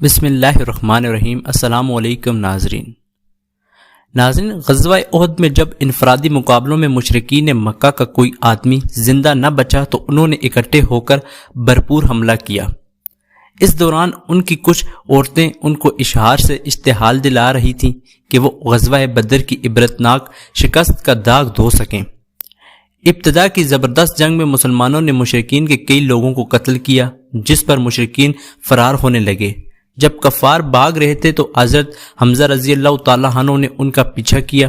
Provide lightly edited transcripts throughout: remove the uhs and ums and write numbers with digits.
بسم اللہ الرحمن الرحیم۔ السلام علیکم ناظرین۔ غزوہ احد میں جب انفرادی مقابلوں میں مشرکین مکہ کا کوئی آدمی زندہ نہ بچا تو انہوں نے اکٹھے ہو کر بھرپور حملہ کیا۔ اس دوران ان کی کچھ عورتیں ان کو اشعار سے اشتعال دلا رہی تھیں کہ وہ غزوہ بدر کی عبرتناک شکست کا داغ دھو سکیں۔ ابتدا کی زبردست جنگ میں مسلمانوں نے مشرکین کے کئی لوگوں کو قتل کیا، جس پر مشرکین فرار ہونے لگے۔ جب کفار بھاگ رہے تھے تو حضرت حمزہ رضی اللہ تعالیٰ عنہ نے ان کا پیچھا کیا۔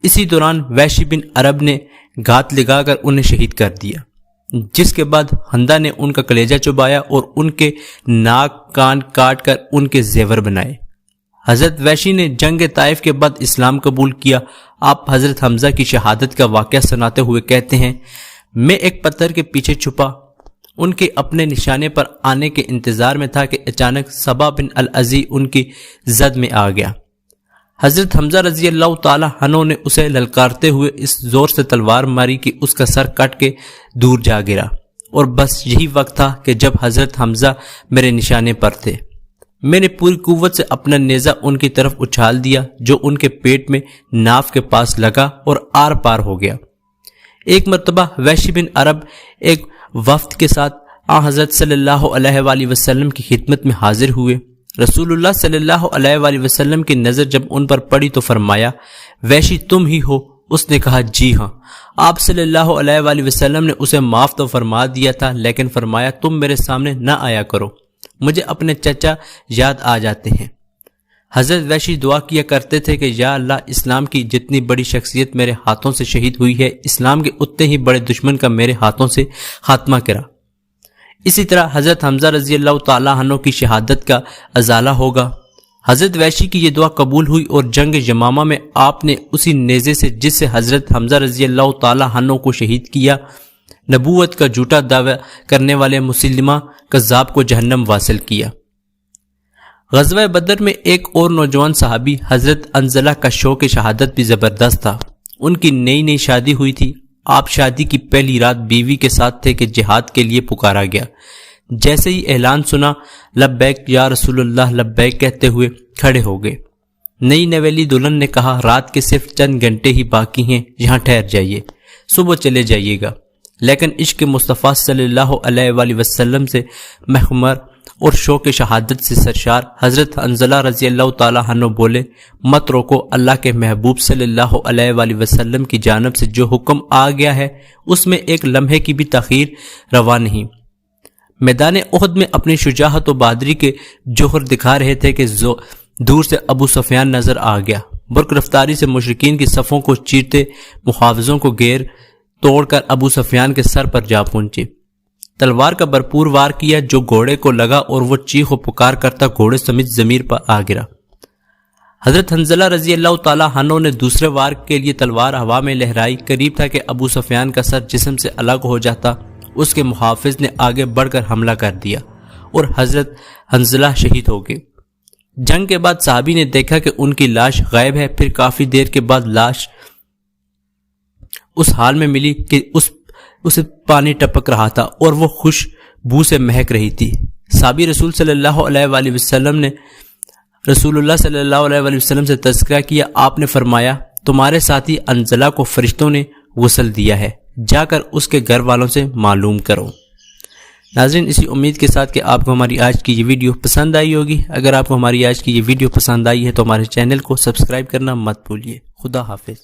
اسی دوران وحشی بن عرب نے گھات لگا کر انہیں شہید کر دیا، جس کے بعد حمزہ نے ان کا کلیجہ چبایا اور ان کے ناک کان کاٹ کر ان کے زیور بنائے۔ حضرت وحشی نے جنگ طائف کے بعد اسلام قبول کیا۔ آپ حضرت حمزہ کی شہادت کا واقعہ سناتے ہوئے کہتے ہیں، میں ایک پتھر کے پیچھے چھپا ان کے اپنے نشانے پر آنے کے انتظار میں تھا کہ اچانک صبا بن العزی ان کی زد میں آ گیا۔ حضرت حمزہ رضی اللہ تعالی عنہ نے اسے للکارتے ہوئے اس زور سے تلوار ماری کہ اس کا سر کٹ کے دور جا گرا، اور بس یہی وقت تھا کہ جب حضرت حمزہ میرے نشانے پر تھے۔ میں نے پوری قوت سے اپنا نیزہ ان کی طرف اچھال دیا، جو ان کے پیٹ میں ناف کے پاس لگا اور آر پار ہو گیا۔ ایک مرتبہ وحشی بن عرب ایک وفد کے ساتھ حضرت صلی اللہ علیہ وآلہ وسلم کی خدمت میں حاضر ہوئے۔ رسول اللہ صلی اللہ علیہ وآلہ وسلم کی نظر جب ان پر پڑی تو فرمایا، وحشی تم ہی ہو؟ اس نے کہا جی ہاں۔ آپ صلی اللہ علیہ وآلہ وسلم نے اسے معاف تو فرما دیا تھا، لیکن فرمایا تم میرے سامنے نہ آیا کرو، مجھے اپنے چچا یاد آ جاتے ہیں۔ حضرت وحشی دعا کیا کرتے تھے کہ یا اللہ، اسلام کی جتنی بڑی شخصیت میرے ہاتھوں سے شہید ہوئی ہے، اسلام کے اتنے ہی بڑے دشمن کا میرے ہاتھوں سے خاتمہ کرا۔ اسی طرح حضرت حمزہ رضی اللہ تعالیٰ عنہ کی شہادت کا ازالہ ہوگا۔ حضرت وحشی کی یہ دعا قبول ہوئی اور جنگ یمامہ میں آپ نے اسی نیزے سے جس سے حضرت حمزہ رضی اللہ تعالیٰ عنہ کو شہید کیا، نبوت کا جھوٹا دعویٰ کرنے والے مسلمہ کذاب کو جہنم واصل کیا۔ غزوہ بدر میں ایک اور نوجوان صحابی حضرت انزلہ کا شوق شہادت بھی زبردست تھا۔ ان کی نئی شادی ہوئی تھی۔ آپ شادی کی پہلی رات بیوی کے ساتھ تھے کہ جہاد کے لیے پکارا گیا۔ جیسے ہی اعلان سنا، لبیک یا رسول اللہ لبیک کہتے ہوئے کھڑے ہو گئے۔ نئی نویلی دلہن نے کہا، رات کے صرف چند گھنٹے ہی باقی ہیں، یہاں ٹھہر جائیے، صبح چلے جائیے گا۔ لیکن عشق مصطفیٰ صلی اللہ علیہ وآلہ وسلم سے محمر اور شوق شہادت سے سرشار حضرت انزلہ رضی اللہ تعالیٰ عنہ بولے، مت روکو، اللہ کے محبوب صلی اللہ علیہ وآلہ وسلم کی جانب سے جو حکم آ گیا ہے اس میں ایک لمحے کی بھی تاخیر روا نہیں۔ میدان احد میں اپنی شجاعت و بہادری کے جوہر دکھا رہے تھے کہ دور سے ابو سفیان نظر آ گیا۔ برق رفتاری سے مشرکین کی صفوں کو چیرتے محافظوں کو گھیر توڑ کر ابو سفیان کے سر پر جا پہنچے۔ تلوار کا بھرپور وار کیا جو گھوڑے کو لگا اور وہ چیخ و پکار کرتا گھوڑے سمیت زمین پر آ گرا۔ حضرت حنظلہ رضی اللہ تعالیٰ عنہ نے دوسرے وار کے لیے تلوار ہوا میں لہرائی۔ قریب تھا کہ ابو سفیان کا سر جسم سے الگ ہو جاتا۔ اس کے محافظ نے آگے بڑھ کر حملہ کر دیا اور حضرت حنظلہ شہید ہو گئے۔ جنگ کے بعد صحابی نے دیکھا کہ ان کی لاش غائب ہے۔ پھر کافی دیر کے بعد لاش اس حال میں ملی کہ اسے پانی ٹپک رہا تھا اور وہ خوشبو سے مہک رہی تھی۔ صحابی رسول صلی اللہ علیہ وآلہ وسلم نے رسول اللہ صلی اللہ علیہ وآلہ وسلم سے تذکرہ کیا۔ آپ نے فرمایا، تمہارے ساتھی انزلہ کو فرشتوں نے غسل دیا ہے، جا کر اس کے گھر والوں سے معلوم کرو۔ ناظرین، اسی امید کے ساتھ کہ آپ کو ہماری آج کی یہ ویڈیو پسند آئی ہوگی۔ اگر آپ کو ہماری آج کی یہ ویڈیو پسند آئی ہے تو ہمارے چینل کو سبسکرائب کرنا مت بھولیے۔ خدا حافظ۔